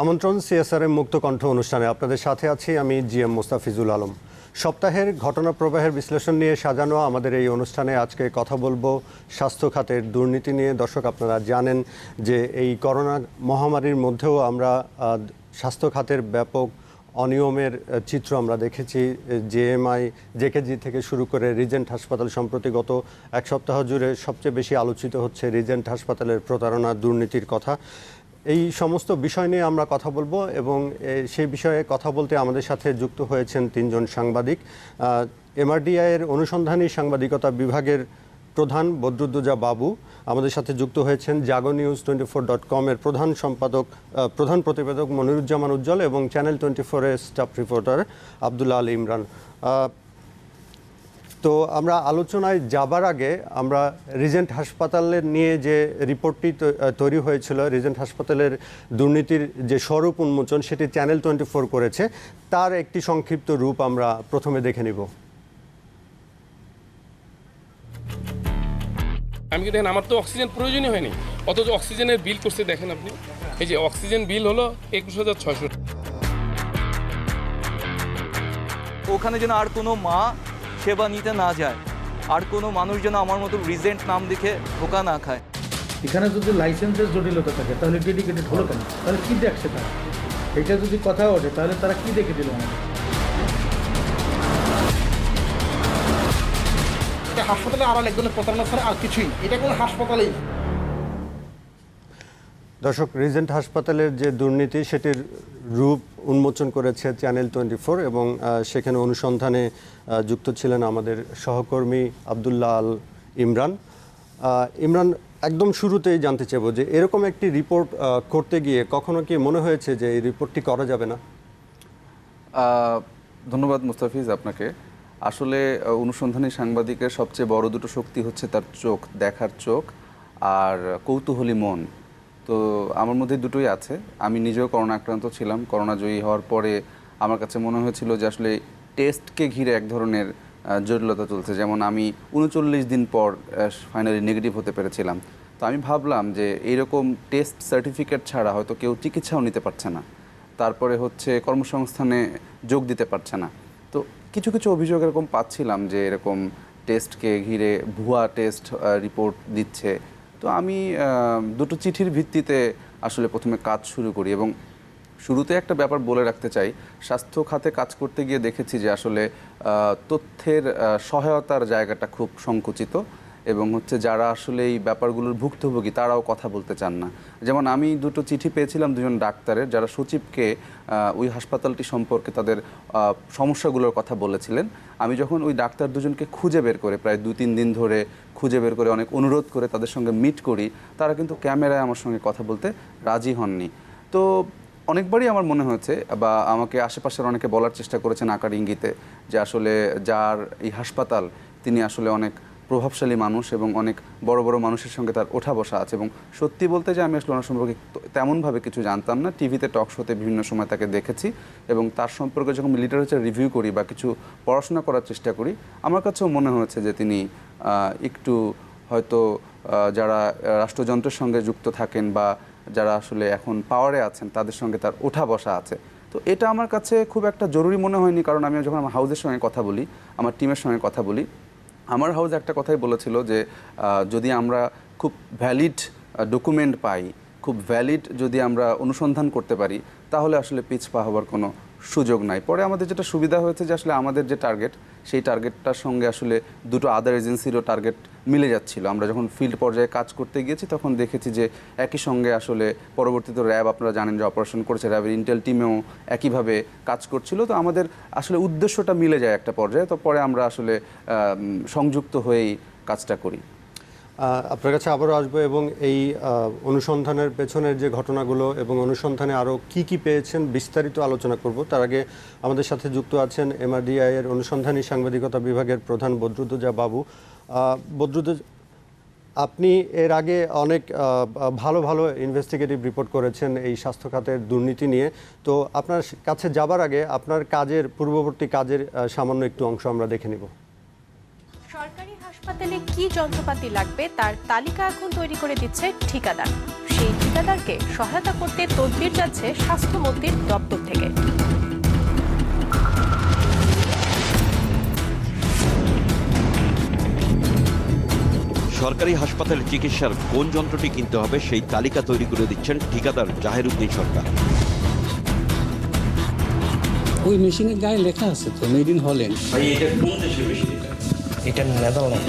আমন্ত্রণ সিএসআরএম মুক্ত কণ্ঠ অনুষ্ঠানে আপনাদের সাথে আছি আমি জিএম মোস্তাফিজুল আলম। সপ্তাহের ঘটনা প্রবাহের বিশ্লেষণ নিয়ে সাজানো আমাদের এই অনুষ্ঠানে আজকে কথা বলবো স্বাস্থ্য খাতের দুর্নীতি নিয়ে। দর্শক, আপনারা জানেন যে এই করোনা মহামারীর মধ্যেও আমরা স্বাস্থ্য খাতের ব্যাপক অনিয়মের চিত্র আমরা দেখেছি। জেএমআই, জেকেজি থেকে শুরু করে রিজেন্ট হাসপাতাল, সম্প্রতি গত এক সপ্তাহ জুড়ে সবচেয়ে বেশি আলোচিত হচ্ছে রিজেন্ট হাসপাতালের প্রতারণা, দুর্নীতির কথা। এই সমস্ত বিষয় নিয়ে আমরা কথা বলবো এবং সেই বিষয়ে কথা বলতে আমাদের সাথে যুক্ত হয়েছেন তিনজন সাংবাদিক। এমআরডিআইয়ের অনুসন্ধানী সাংবাদিকতা বিভাগের প্রধান বদরুদ্দোজা বাবু আমাদের সাথে যুক্ত হয়েছেন, jagonews24.com এর প্রধান প্রতিবেদক মনিরুজ্জামান উজ্জ্বল এবং চ্যানেল 24 এর স্টাফ রিপোর্টার আব্দুল্লাহ আলী ইমরান। তো আমরা আলোচনায় যাবার আগে আমরা রিজেন্ট হাসপাতালের নিয়ে যে রিপোর্টটি তৈরি হয়েছিল, রিজেন্ট হাসপাতালের দুর্নীতির যে স্বরূপ উন্মোচন, সেটি চ্যানেল 24 করেছে, তার একটি সংক্ষিপ্ত রূপ আমরা প্রথমে দেখে নিব। আমি কি দেখেন, আমার তো অক্সিজেন প্রয়োজনই হয়নি, অথচ অক্সিজেনের বিল করতে দেখেন আপনি, এই যে অক্সিজেন বিল হলো 21,600। ওখানে যেন আর কোনো মা সেবা নিতে না যায়, আর কোনো মানুষ যেন আমার মতো রিজেন্ট নাম দেখে ধোকা না খায়। এখানে যদি লাইসেন্সের জটিলতা থাকে তাহলে ডেডিকেটেড হলো কেন? তাহলে কী দেখছে তারা? এটা যদি কথা ওঠে তাহলে তারা কি দেখে দিল আমাদের? হাসপাতালে আড়াল একজনের প্রতারণা ছাড়া আর কিছুই, এটা কোনো হাসপাতালেই। দর্শক, রিজেন্ট হাসপাতালের যে দুর্নীতি সেটির রূপ উন্মোচন করেছে চ্যানেল 24 এবং সেখানে অনুসন্ধানে যুক্ত ছিলেন আমাদের সহকর্মী আব্দুল্লাহ আল ইমরান। ইমরান, একদম শুরুতেই জানতে চাইব যে এরকম একটি রিপোর্ট করতে গিয়ে কখনো কি মনে হয়েছে যে এই রিপোর্টটি করা যাবে না? ধন্যবাদ মুস্তাফিজ আপনাকে। আসলে অনুসন্ধানী সাংবাদিকের সবচেয়ে বড় দুটো শক্তি হচ্ছে তার চোখ, দেখার চোখ আর কৌতূহলী মন। তো আমার মধ্যে দুটোই আছে। আমি নিজেও করোনা আক্রান্ত ছিলাম। করোনা জয়ী হওয়ার পরে আমার কাছে মনে হয়েছিল যে আসলে টেস্টকে ঘিরে এক ধরনের জটিলতা চলছে। যেমন আমি 39 দিন পর ফাইনালি নেগেটিভ হতে পেরেছিলাম। তো আমি ভাবলাম যে এইরকম টেস্ট সার্টিফিকেট ছাড়া হয়তো কেউ চিকিৎসাও নিতে পারছে না, তারপরে হচ্ছে কর্মসংস্থানে যোগ দিতে পারছে না। তো কিছু কিছু অভিযোগ এরকম পাচ্ছিলাম যে এরকম টেস্টকে ঘিরে ভুয়া টেস্ট রিপোর্ট দিচ্ছে। তো আমি দুটো চিঠির ভিত্তিতে আসলে প্রথমে কাজ শুরু করি এবং শুরুতে একটা ব্যাপার বলে রাখতে চাই, স্বাস্থ্য খাতে কাজ করতে গিয়ে দেখেছি যে আসলে তথ্যের সহায়তার জায়গাটা খুব সংকুচিত এবং হচ্ছে যারা আসলে এই ব্যাপারগুলোর ভুক্তভোগী তারাও কথা বলতে চান না। যেমন আমি দুটো চিঠি পেয়েছিলাম দুজন ডাক্তারের, যারা সচিবকে ওই হাসপাতালটি সম্পর্কে তাদের সমস্যাগুলোর কথা বলেছিলেন। আমি যখন ওই ডাক্তার দুজনকে খুঁজে বের করে, প্রায় 2-3 দিন ধরে খুঁজে বের করে অনেক অনুরোধ করে তাদের সঙ্গে মিট করি, তারা কিন্তু ক্যামেরায় আমার সঙ্গে কথা বলতে রাজি হননি। তো অনেকবারই আমার মনে হয়েছে বা আমাকে আশেপাশের অনেকে বলার চেষ্টা করেছেন আকার ইঙ্গিতে যে আসলে যার এই হাসপাতাল তিনি আসলে অনেক প্রভাবশালী মানুষ এবং অনেক বড় বড় মানুষের সঙ্গে তার ওঠা বসা আছে। এবং সত্যি বলতে যে আমি আসলে ওনার সম্পর্কে তেমনভাবে কিছু জানতাম না। টিভিতে টক শোতে বিভিন্ন সময় তাকে দেখেছি এবং তার সম্পর্কে যখন লিটারেচার রিভিউ করি বা কিছু পড়াশোনা করার চেষ্টা করি, আমার কাছেও মনে হয়েছে যে তিনি একটু হয়তো যারা রাষ্ট্রযন্ত্রের সঙ্গে যুক্ত থাকেন বা যারা আসলে এখন পাওয়ারে আছেন তাদের সঙ্গে তার ওঠা বসা আছে। তো এটা আমার কাছে খুব একটা জরুরি মনে হয়নি, কারণ আমি যখন আমার হাউসের সঙ্গে কথা বলি, আমার টিমের সঙ্গে কথা বলি, আমার হাউস একটা কথাই বলেছিল যে যদি আমরা খুব ভ্যালিড ডকুমেন্ট পাই, খুব ভ্যালিড যদি আমরা অনুসন্ধান করতে পারি, তাহলে আসলে পিছপা হওয়ার কোনো সুযোগ নাই। পরে আমাদের যেটা সুবিধা হয়েছে যে আসলে আমাদের যে টার্গেট, সেই টার্গেটটার সঙ্গে আসলে দুটো আদার এজেন্সিরও টার্গেট মিলে যাচ্ছিল। আমরা যখন ফিল্ড পর্যায়ে কাজ করতে গিয়েছি তখন দেখেছি যে একই সঙ্গে আসলে পরবর্তীতে র্যাব, আপনারা জানেন যে অপারেশন করেছে, র্যাবের ইন্টেল টিমেও একইভাবে কাজ করছিল। তো আমাদের আসলে উদ্দেশ্যটা মিলে যায় একটা পর্যায়ে। তো পরে আমরা আসলে সংযুক্ত হয়েই কাজটা করি। আপনার কাছে আবারও আসবো এবং এই অনুসন্ধানের পেছনের যে ঘটনাগুলো এবং অনুসন্ধানে আরও কি পেয়েছেন বিস্তারিত আলোচনা করব। তার আগে আমাদের সাথে যুক্ত আছেন এমআরডিআইয়ের অনুসন্ধানী সাংবাদিকতা বিভাগের প্রধান বদরুদ্দোজা বাবু। বদরুদ্দোজা, আপনি এর আগে অনেক ভালো ভালো ইনভেস্টিগেটিভ রিপোর্ট করেছেন এই স্বাস্থ্য খাতের দুর্নীতি নিয়ে। তো আপনার কাছে যাবার আগে আপনার কাজের পূর্ববর্তী কাজের সামান্য একটু অংশ আমরা দেখে নিব। সরকারি হাসপাতালে কি যন্ত্রপাতি লাগবে তার তালিকা এখন তৈরি করে দিচ্ছে ঠিকাদার। সেই ঠিকাদারকে সহায়তা করতে তদবির যাচ্ছে স্বাস্থ্যমন্ত্রীর দপ্তর থেকে। সরকারি হাসপাতালে চিকিৎসার কোন যন্ত্রটি কিনতে হবে সেই তালিকা তৈরি করে দিচ্ছেন ঠিকাদার জাহেরউদ্দিন সরকার। ওই মেশিনের গায়ে লেখা আছে তো মেড ইন হল্যান্ড। এটা কোন দেশের মেশিন? এটা নেদারল্যান্ড।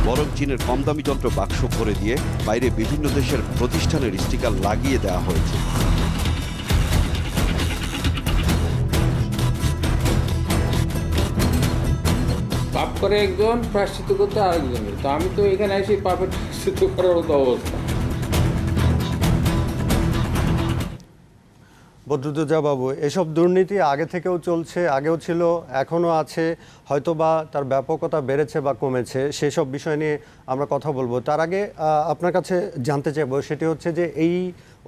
বরং চীনের কম দামি যন্ত্র বাক্স ভরে দিয়ে বাইরে বিভিন্ন দেশের প্রতিষ্ঠানের স্টিকার লাগিয়ে দেওয়া হয়েছে। পাপ করে একজন, প্রায়শ্চিত্ত করতে আরেকজনের। তো আমি তো এখানে এসে পাপের প্রায়শ্চিত্ত করার মতো অবস্থা। বদরুদ্দোজা বাবু, এসব দুর্নীতি আগে থেকেও চলছে, আগেও ছিল, এখনও আছে, হয়তোবা তার ব্যাপকতা বেড়েছে বা কমেছে, সেসব বিষয় নিয়ে আমরা কথা বলবো। তার আগে আপনার কাছে জানতে চাইবো, সেটি হচ্ছে যে এই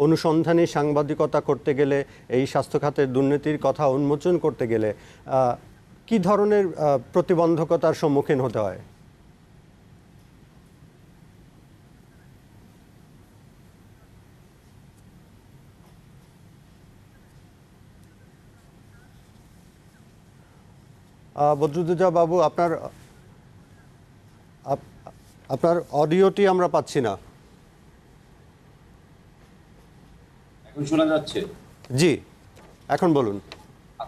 অনুসন্ধানী সাংবাদিকতা করতে গেলে, এই স্বাস্থ্য খাতের দুর্নীতির কথা উন্মোচন করতে গেলে কি ধরনের প্রতিবন্ধকতার সম্মুখীন হতে হয়? বদরুদ্দোজা বাবু, আপনার অডিওটি আমরা পাচ্ছি না। এখন শোনা যাচ্ছে? জি, এখন বলুন।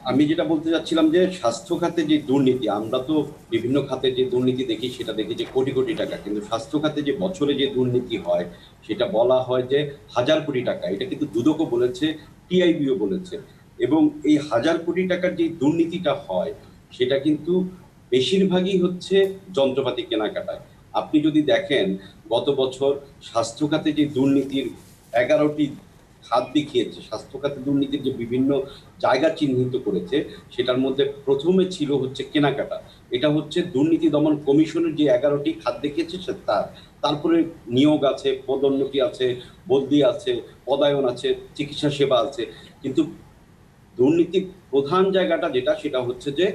আমি যেটা বলতে চাচ্ছিলাম যে স্বাস্থ্য খাতে যে দুর্নীতি, আমরা তো বিভিন্ন খাতে যে দুর্নীতি দেখি সেটা দেখি যে কোটি কোটি টাকা, কিন্তু স্বাস্থ্য খাতে যে বছরে যে দুর্নীতি হয় সেটা বলা হয় যে 1000 কোটি টাকা। এটা কিন্তু দুদকও বলেছে, টিআইবিও বলেছে। এবং এই 1000 কোটি টাকার যে দুর্নীতিটা হয় সেটা কিন্তু বেশিরভাগই হচ্ছে যন্ত্রপাতি কেনাকাটায়। আপনি যদি দেখেন গত বছর স্বাস্থ্য খাতে যে দুর্নীতির 11টি খাত দেখিয়েছে, স্বাস্থ্য খাতে দুর্নীতির যে বিভিন্ন জায়গা চিহ্নিত করেছে, সেটার মধ্যে প্রথমে ছিল হচ্ছে কেনাকাটা। এটা হচ্ছে দুর্নীতি দমন কমিশনের যে 11টি খাত দেখিয়েছে তারপরে নিয়োগ আছে, পদোন্নতি আছে, বদলি আছে, পদায়ন আছে, চিকিৎসা সেবা আছে। কিন্তু দুর্নীতির প্রধান জায়গাটা যেটা, সেটা হচ্ছে যে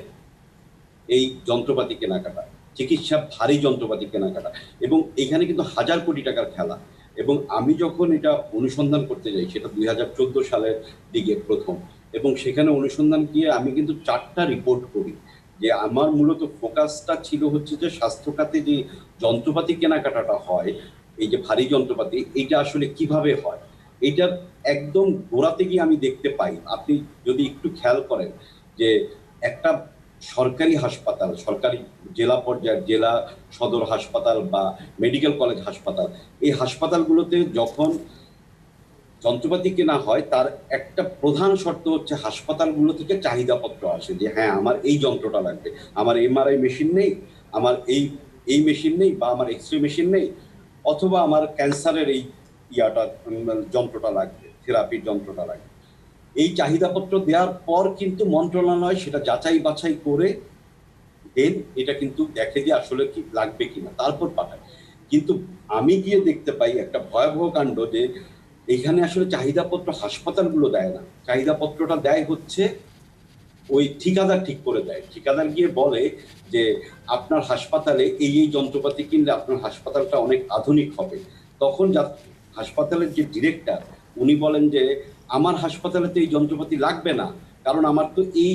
এই যন্ত্রপাতি কেনাকাটা, চিকিৎসা ভারী যন্ত্রপাতি কেনাকাটা। এবং এখানে কিন্তু 1000 কোটি টাকার খেলা। এবং আমি যখন এটা অনুসন্ধান করতে যাই, সেটা 2014 সালের দিকে প্রথম, এবং সেখানে অনুসন্ধান গিয়ে আমি কিন্তু 4টা রিপোর্ট করি। যে আমার মূলত ফোকাসটা ছিল হচ্ছে যে স্বাস্থ্য খাতে যে যন্ত্রপাতি কেনাকাটাটা হয়, এই যে ভারী যন্ত্রপাতি, এটা আসলে কিভাবে হয়। এইটার একদম গোড়াতে গিয়ে আমি দেখতে পাই, আপনি যদি একটু খেয়াল করেন যে একটা সরকারি হাসপাতাল, সরকারি জেলা পর্যায়ের জেলা সদর হাসপাতাল বা মেডিকেল কলেজ হাসপাতাল, এই হাসপাতালগুলোতে যখন যন্ত্রপাতি কেনা হয় তার একটা প্রধান শর্ত হচ্ছে হাসপাতালগুলো থেকে চাহিদাপত্র আসে যে হ্যাঁ আমার এই যন্ত্রটা লাগবে, আমার এমআরআই মেশিন নেই, আমার এই মেশিন নেই, বা আমার এক্সরে মেশিন নেই, অথবা আমার ক্যান্সারের এই যন্ত্রটা লাগবে, থেরাপির যন্ত্রটা লাগবে। এই চাহিদাপত্র দেওয়ার পর কিন্তু মন্ত্রণালয় সেটা যাচাই বাছাই করে দেন, এটা কিন্তু দেখে যে আসলে কি লাগবে কিনা, তারপর পাঠায়। কিন্তু আমি গিয়ে দেখতে পাই একটা ভয়াবহ কাণ্ড, যে এখানে আসলে চাহিদাপত্র হাসপাতালগুলো দেয় না, চাহিদাপত্রটা দেয় হচ্ছে ওই ঠিকাদার ঠিক করে দেয়। ঠিকাদার গিয়ে বলে যে আপনার হাসপাতালে এই যন্ত্রপাতি কিনলে আপনার হাসপাতালটা অনেক আধুনিক হবে। তখন হাসপাতালের যে ডিরেক্টর উনি বলেন যে আমার হাসপাতালে তো এই যন্ত্রপাতি লাগবে না, কারণ আমার তো এই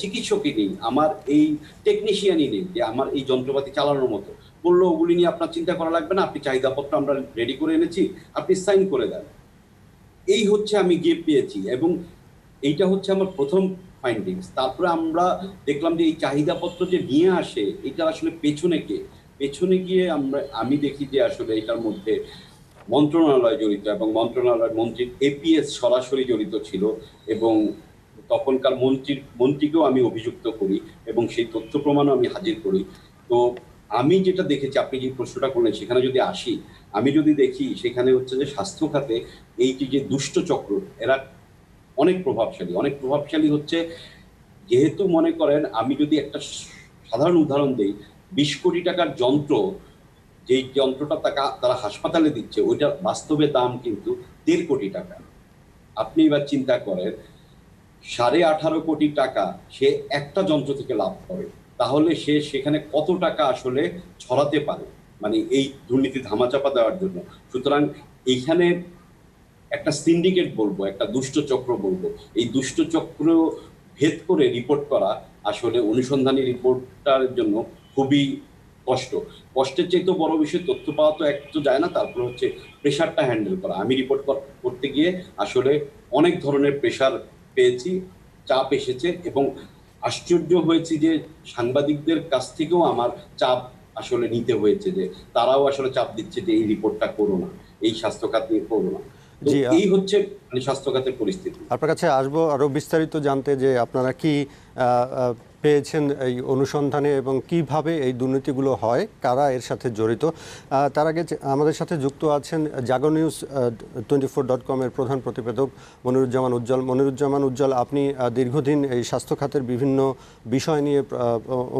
চিকিৎসকই নেই, আমার এই টেকনিশিয়ানই নেই যে আমার এই যন্ত্রপাতি চালানোর মতো। বললো ওগুলি নিয়ে আপনার চিন্তা করা লাগবে না, আপনি চাহিদাপত্র আমরা রেডি করে এনেছি, আপনি সাইন করে দেন। এই হচ্ছে আমি গিয়ে পেয়েছি, এবং এইটা হচ্ছে আমার প্রথম ফাইন্ডিংস। তারপরে আমরা দেখলাম যে এই চাহিদাপত্র যে নিয়ে আসে এটা আসলে পেছনে গিয়ে আমি দেখি যে আসলে এটার মধ্যে মন্ত্রণালয় জড়িত, এবং মন্ত্রণালয়ের মন্ত্রীর এপিএস সরাসরি জড়িত ছিল, এবং তখনকার মন্ত্রীকেও আমি অভিযুক্ত করি এবং সেই তথ্য প্রমাণও আমি হাজির করি। তো আমি যেটা দেখেছি, আপনি যে প্রশ্নটা করলেন সেখানে যদি আসি, আমি যদি দেখি সেখানে হচ্ছে যে স্বাস্থ্য খাতে এই যে দুষ্ট চক্র, এরা অনেক প্রভাবশালী হচ্ছে। যেহেতু মনে করেন, আমি যদি একটা সাধারণ উদাহরণ দিই, 20 কোটি টাকার যন্ত্র, যেই যন্ত্রটা তারা হাসপাতালে দিচ্ছে, ওইটার বাস্তবে দাম কিন্তু 1.5 কোটি টাকা। আপনি এবার চিন্তা করেন, 18.5 কোটি টাকা সে একটা যন্ত্র থেকে লাভ করে, তাহলে সে সেখানে কত টাকা আসলে ছড়াতে পারে, মানে এই দুর্নীতি ধামাচাপা দেওয়ার জন্য। সুতরাং এইখানে একটা সিন্ডিকেট বলবো, একটা দুষ্ট চক্র বলবো, এই দুষ্ট চক্র ভেদ করে রিপোর্ট করা আসলে অনুসন্ধানী রিপোর্টটার জন্য খুবই কষ্টের চাইতে বড় বিষয় তথ্য পাওয়া তো এক তো যায় না, তারপর হচ্ছে প্রেশারটা হ্যান্ডেল করা। আমি রিপোর্ট করতে গিয়ে আসলে অনেক ধরনের প্রেশার পেয়েছি, চাপ এসেছে, এবং আশ্চর্য হয়েছি যে সাংবাদিকদের কাছ থেকেও আমার চাপ আসলে নিতে হয়েছে, যে তারাও আসলে চাপ দিচ্ছে যে এই রিপোর্টটা করো না, এই স্বাস্থ্য খাত নিয়ে করো না। তো এই হচ্ছে মানে স্বাস্থ্য খাতের পরিস্থিতি। আপনার কাছে আসবো আরো বিস্তারিত জানতে, যে আপনারা কি পেয়েছেন এই অনুসন্ধানে এবং কিভাবে এই দুর্নীতিগুলো হয়, কারা এর সাথে জড়িত। তার আগে আমাদের সাথে যুক্ত আছেন জাগো নিউজ 24.com এর প্রধান প্রতিবেদক মনিরুজ্জামান উজ্জ্বল। আপনি দীর্ঘদিন এই স্বাস্থ্য খাতের বিভিন্ন বিষয় নিয়ে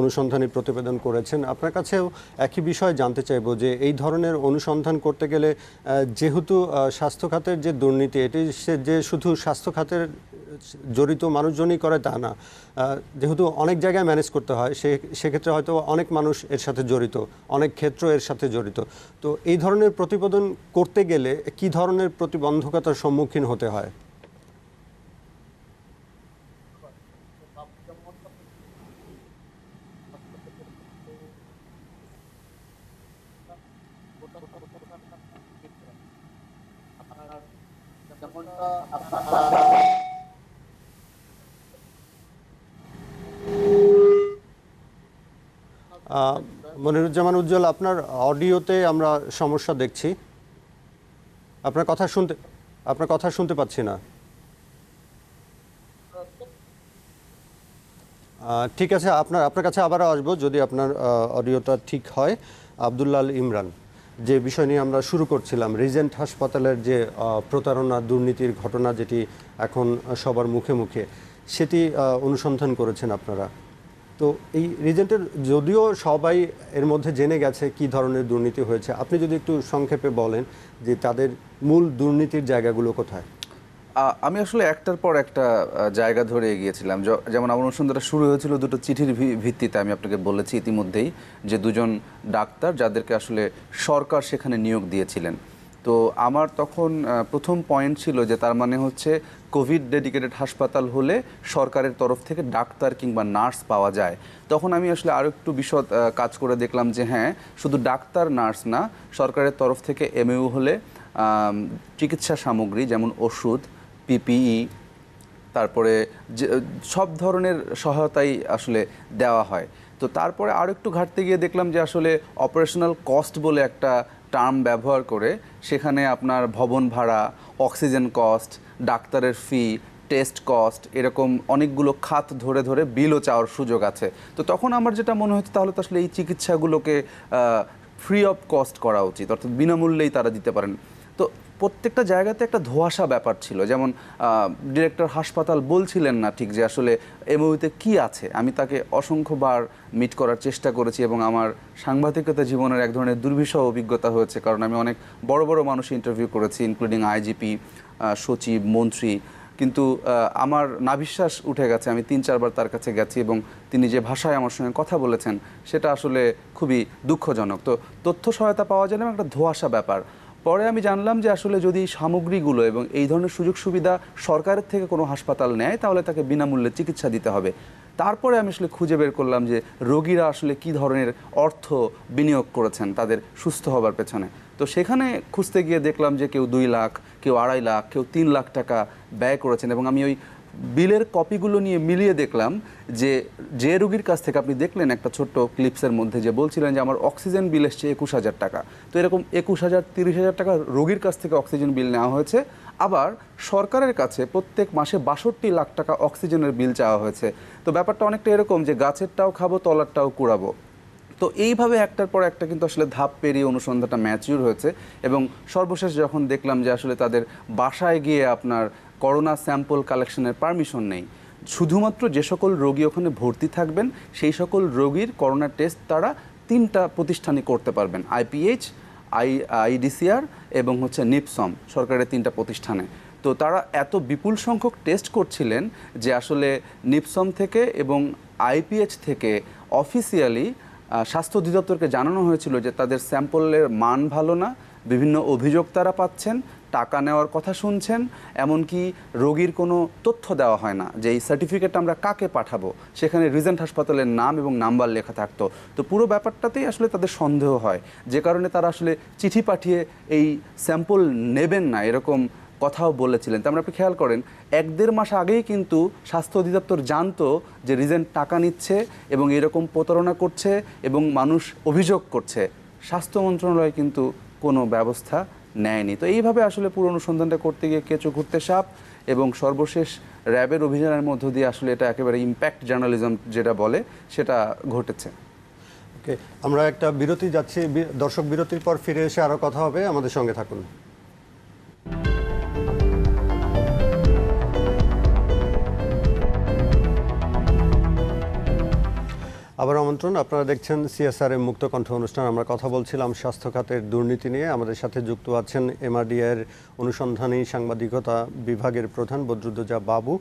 অনুসন্ধানী প্রতিবেদন করেছেন। আপনার কাছেও একই বিষয় জানতে চাইব যে এই ধরনের অনুসন্ধান করতে গেলে যেহেতু স্বাস্থ্য খাতের যে দুর্নীতি, এটি যে শুধু স্বাস্থ্য খাতের জড়িত মানুষজনই করে তা না, যেহেতু অনেক জায়গায় ম্যানেজ করতে হয়, সেক্ষেত্রে হয়তো অনেক মানুষ এর সাথে জড়িত, অনেক ক্ষেত্র এর সাথে জড়িত। তো এই ধরনের প্রতিবেদন করতে গেলে কি ধরনের প্রতিবন্ধকতার সম্মুখীন হতে হয়? মনিরুজ্জামান উজ্জ্বল, আপনার অডিওতে আমরা সমস্যা দেখছি, আপনার কথা শুনতে পাচ্ছি না। ঠিক আছে, আপনার কাছে আবারও আসবো যদি আপনার অডিওটা ঠিক হয়। আব্দুল্লাল ইমরান, যে বিষয় নিয়ে আমরা শুরু করছিলাম, রিজেন্ট হাসপাতালের যে প্রতারণা দুর্নীতির ঘটনা যেটি এখন সবার মুখে মুখে, সেটি অনুসন্ধান করেছেন আপনারা। তো এই রিজেন্টের যদিও সবাই এর মধ্যে জেনে গেছে কি ধরনের দুর্নীতি হয়েছে, আপনি যদি একটু সংক্ষেপে বলেন যে তাদের মূল দুর্নীতির জায়গাগুলো কোথায়। আমি আসলে একটার পর একটা জায়গা ধরে এগিয়েছিলাম। যেমন আমার অনুসন্ধানটা শুরু হয়েছিল দুটো চিঠির ভিত্তিতে। আমি আপনাকে বলেছি ইতিমধ্যেই যে দুজন ডাক্তার যাদেরকে আসলে সরকার সেখানে নিয়োগ দিয়েছিলেন। তো আমার তখন প্রথম পয়েন্ট ছিল যে তার মানে হচ্ছে কোভিড ডেডিকেটেড হাসপাতাল হলে সরকারের তরফ থেকে ডাক্তার কিংবা নার্স পাওয়া যায়। তখন আমি আসলে আরও একটু বিশদ কাজ করে দেখলাম যে হ্যাঁ, শুধু ডাক্তার নার্স না, সরকারের তরফ থেকে এমইউ হলে চিকিৎসা সামগ্রী যেমন ওষুধ, পিপিই, তারপরে সব ধরনের সহায়তাই আসলে দেওয়া হয়। তো তারপরে আরও একটু ঘাটতে গিয়ে দেখলাম যে আসলে অপারেশনাল কস্ট বলে একটা টার্ম ব্যবহার করে সেখানে আপনার ভবন ভাড়া, অক্সিজেন কস্ট, ডাক্তারের ফি, টেস্ট কস্ট, এরকম অনেকগুলো খাত ধরে ধরে বিলও চাওয়ার সুযোগ আছে। তো তখন আমার যেটা মনে হচ্ছে তাহলে তো আসলে এই চিকিৎসাগুলোকে ফ্রি অফ কস্ট করা উচিত, অর্থাৎ বিনামূল্যেই তারা দিতে পারেন। তো প্রত্যেকটা জায়গাতে একটা ধোঁয়াশা ব্যাপার ছিল। যেমন ডিরেক্টর হাসপাতাল বলছিলেন না ঠিক যে আসলে এমওইউতে কি আছে। আমি তাকে অসংখ্যবার মিট করার চেষ্টা করেছি এবং আমার সাংবাদিকতা জীবনের এক ধরনের দুর্বিষহ অভিজ্ঞতা হয়েছে, কারণ আমি অনেক বড় বড় মানুষ ইন্টারভিউ করেছি, ইনক্লুডিং আইজিপি, সচিব, মন্ত্রী, কিন্তু আমার নাভিশ্বাস উঠে গেছে। আমি 3-4 বার তার কাছে গেছি এবং তিনি যে ভাষায় আমার সঙ্গে কথা বলেছেন সেটা আসলে খুবই দুঃখজনক। তো তথ্য সহায়তা পাওয়া যায় না, একটা ধোঁয়াশা ব্যাপার। পরে আমি জানলাম যে আসলে যদি সামগ্রীগুলো এবং এই ধরনের সুযোগ সুবিধা সরকারের থেকে কোনো হাসপাতাল নেয় তাহলে তাকে বিনামূল্যে চিকিৎসা দিতে হবে। তারপরে আমি আসলে খুঁজে বের করলাম যে রোগীরা আসলে কি ধরনের অর্থ বিনিয়োগ করেছেন তাদের সুস্থ হবার পেছনে। তো সেখানে খুঁজতে গিয়ে দেখলাম যে কেউ 2 লাখ, কেউ 2.5 লাখ, কেউ 3 লাখ টাকা ব্যয় করেছেন। এবং আমি ওই বিলের কপিগুলো নিয়ে মিলিয়ে দেখলাম যে রোগীর কাছ থেকে আপনি দেখলেন একটা ছোট্ট ক্লিপসের মধ্যে যে বলছিলেন যে আমার অক্সিজেন বিল এসছে 21,000 টাকা। তো এরকম 21,000, 30,000 টাকা রোগীর কাছ থেকে অক্সিজেন বিল নেওয়া হয়েছে। আবার সরকারের কাছে প্রত্যেক মাসে 62 লাখ টাকা অক্সিজেনের বিল চাওয়া হয়েছে। তো ব্যাপারটা অনেকটা এরকম যে গাছেরটাও খাবো, তলারটাও কুড়াবো। তো এইভাবে একটার পর একটা কিন্তু আসলে ধাপ পেরিয়ে অনুসন্ধানটা ম্যাচিউর হয়েছে। এবং সর্বশেষ যখন দেখলাম যে আসলে তাদের বাসায় গিয়ে আপনার করোনা স্যাম্পল কালেকশনের পারমিশন নেই, শুধুমাত্র যে সকল রোগী ওখানে ভর্তি থাকবেন সেই সকল রোগীর করোনা টেস্ট তারা 3টা প্রতিষ্ঠানে করতে পারবেন, আইপিএইচ, আইডিসিআর এবং হচ্ছে নিপসম, সরকারের 3টা প্রতিষ্ঠানে। তো তারা এত বিপুল সংখ্যক টেস্ট করছিলেন যে আসলে নিপসম থেকে এবং আইপিএইচ থেকে অফিসিয়ালি স্বাস্থ্য অধিদপ্তরকে জানানো হয়েছিল যে তাদের স্যাম্পলের মান ভালো না, বিভিন্ন অভিযোগ তারা পাচ্ছেন, টাকা নেওয়ার কথা শুনছেন, এমনকি রোগীর কোনো তথ্য দেওয়া হয় না যে এই সার্টিফিকেট আমরা কাকে পাঠাবো, সেখানে রিজেন্ট হাসপাতালের নাম এবং নাম্বার লেখা থাকতো। তো পুরো ব্যাপারটাতেই আসলে তাদের সন্দেহ হয়, যে কারণে তারা আসলে চিঠি পাঠিয়ে এই স্যাম্পল নেবেন না এরকম কথাও বলেছিলেন। তো আমরা আপনি খেয়াল করেন 1-1.5 মাস আগেই কিন্তু স্বাস্থ্য অধিদপ্তর জানতো যে রিজেন্ট টাকা নিচ্ছে এবং এরকম প্রতারণা করছে এবং মানুষ অভিযোগ করছে, স্বাস্থ্য মন্ত্রণালয় কিন্তু কোনো ব্যবস্থা নেয়নি। তো এইভাবে আসলে পুরো অনুসন্ধানটা করতে গিয়ে কেঁচো ঘুরতে সাপ, এবং সর্বশেষ র্যাবের অভিযানের মধ্য দিয়ে আসলে এটা একেবারে ইম্প্যাক্ট জার্নালিজম যেটা বলে সেটা ঘটেছে। ওকে, আমরা একটা বিরতি যাচ্ছি, দর্শক বিরতির পর ফিরে এসে আরও কথা হবে, আমাদের সঙ্গে থাকুন। আবার আমন্ত্রণ, আপনারা দেখছেন সিএসআর মুক্ত কণ্ঠ অনুষ্ঠান। আমরা কথা বলছিলাম স্বাস্থ্য খাতের দুর্নীতি নিয়ে। আমাদের সাথে যুক্ত আছেন এমআরডিএর অনুসন্ধানী সাংবাদিকতা বিভাগের প্রধান বদরুদ্দোজা বাবু।